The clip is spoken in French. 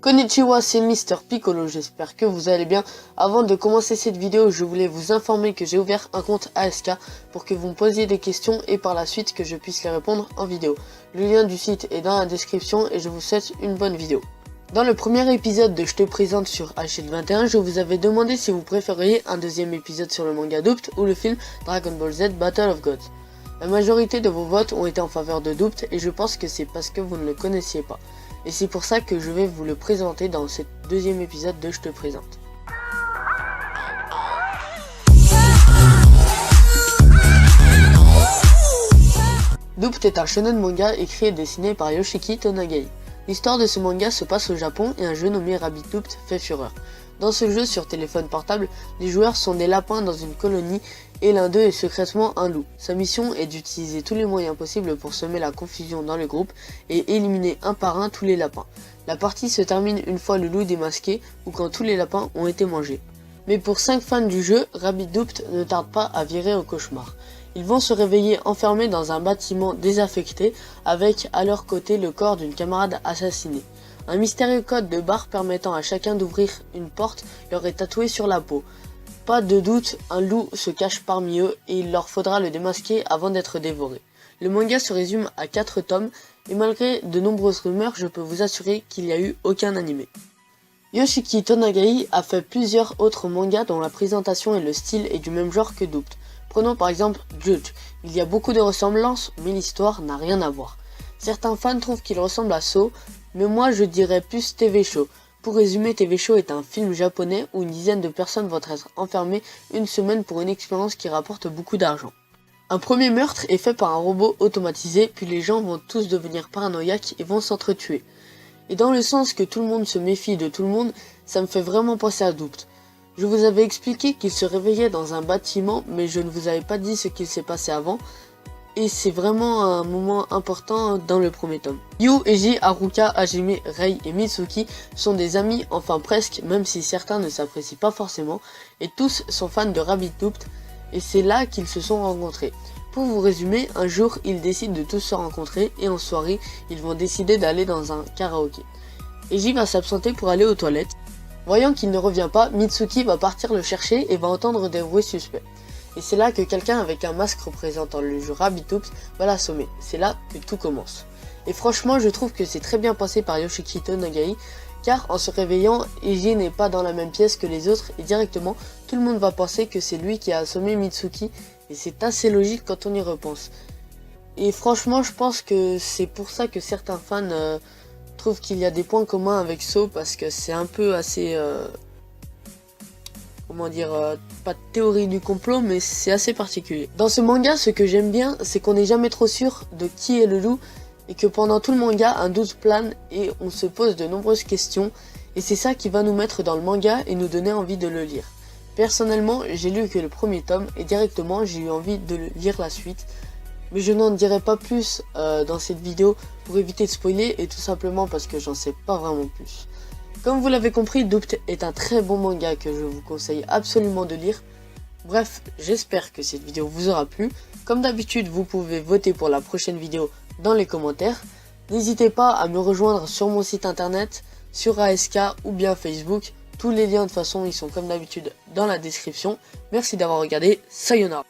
Konnichiwa, c'est Mister Piccolo, j'espère que vous allez bien. Avant de commencer cette vidéo, je voulais vous informer que j'ai ouvert un compte ASK pour que vous me posiez des questions et par la suite que je puisse les répondre en vidéo. Le lien du site est dans la description et je vous souhaite une bonne vidéo. Dans le premier épisode de Je te présente sur H21, je vous avais demandé si vous préfériez un deuxième épisode sur le manga Doopt ou le film Dragon Ball Z Battle of Gods. La majorité de vos votes ont été en faveur de Doopt et je pense que c'est parce que vous ne le connaissiez pas. Et c'est pour ça que je vais vous le présenter dans ce deuxième épisode de Je te présente. Doopt est un shonen manga écrit et dessiné par Yoshiki Tonagai. L'histoire de ce manga se passe au Japon et un jeu nommé Rabbit Doopt fait fureur. Dans ce jeu sur téléphone portable, les joueurs sont des lapins dans une colonie et l'un d'eux est secrètement un loup. Sa mission est d'utiliser tous les moyens possibles pour semer la confusion dans le groupe et éliminer un par un tous les lapins. La partie se termine une fois le loup démasqué ou quand tous les lapins ont été mangés. Mais pour 5 fans du jeu, Rabbit Doopt ne tarde pas à virer au cauchemar. Ils vont se réveiller enfermés dans un bâtiment désaffecté avec à leur côté le corps d'une camarade assassinée. Un mystérieux code de barre permettant à chacun d'ouvrir une porte leur est tatoué sur la peau. Pas de doute, un loup se cache parmi eux et il leur faudra le démasquer avant d'être dévoré. Le manga se résume à 4 tomes et malgré de nombreuses rumeurs, je peux vous assurer qu'il n'y a eu aucun animé. Yoshiki Tonagai a fait plusieurs autres mangas dont la présentation et le style est du même genre que Doopt. Prenons par exemple Judge. Il y a beaucoup de ressemblances, mais l'histoire n'a rien à voir. Certains fans trouvent qu'il ressemble à Saw, mais moi je dirais plus TV Show. Pour résumer, TV Show est un film japonais où une dizaine de personnes vont être enfermées une semaine pour une expérience qui rapporte beaucoup d'argent. Un premier meurtre est fait par un robot automatisé, puis les gens vont tous devenir paranoïaques et vont s'entretuer. Et dans le sens que tout le monde se méfie de tout le monde, ça me fait vraiment penser à Doopt. Je vous avais expliqué qu'il se réveillait dans un bâtiment, mais je ne vous avais pas dit ce qu'il s'est passé avant. Et c'est vraiment un moment important dans le premier tome. Yu, Eiji, Haruka, Hajime, Rei et Mitsuki sont des amis, enfin presque, même si certains ne s'apprécient pas forcément, et tous sont fans de Rabbit Doopt, et c'est là qu'ils se sont rencontrés. Pour vous résumer, un jour ils décident de tous se rencontrer, et en soirée, ils vont décider d'aller dans un karaoké. Eiji va s'absenter pour aller aux toilettes. Voyant qu'il ne revient pas, Mitsuki va partir le chercher et va entendre des bruits suspects. Et c'est là que quelqu'un avec un masque représentant le jeu Rabbit Doopt va l'assommer. C'est là que tout commence. Et franchement, je trouve que c'est très bien pensé par Yoshiki Tonagai, car en se réveillant, Eiji n'est pas dans la même pièce que les autres et directement, tout le monde va penser que c'est lui qui a assommé Mitsuki, et c'est assez logique quand on y repense. Et franchement, je pense que c'est pour ça que certains fans trouvent qu'il y a des points communs avec Saw, parce que c'est un peu assez... pas de théorie du complot, mais c'est assez particulier. Dans ce manga, ce que j'aime bien, c'est qu'on n'est jamais trop sûr de qui est le loup, et que pendant tout le manga, un doute plane, et on se pose de nombreuses questions, et c'est ça qui va nous mettre dans le manga et nous donner envie de le lire. Personnellement, j'ai lu que le premier tome, et directement, j'ai eu envie de lire la suite, mais je n'en dirai pas plus dans cette vidéo, pour éviter de spoiler, et tout simplement parce que j'en sais pas vraiment plus. Comme vous l'avez compris, Doopt est un très bon manga que je vous conseille absolument de lire. Bref, j'espère que cette vidéo vous aura plu. Comme d'habitude, vous pouvez voter pour la prochaine vidéo dans les commentaires. N'hésitez pas à me rejoindre sur mon site internet, sur ASK ou bien Facebook. Tous les liens de toute façon, ils sont comme d'habitude dans la description. Merci d'avoir regardé, sayonara.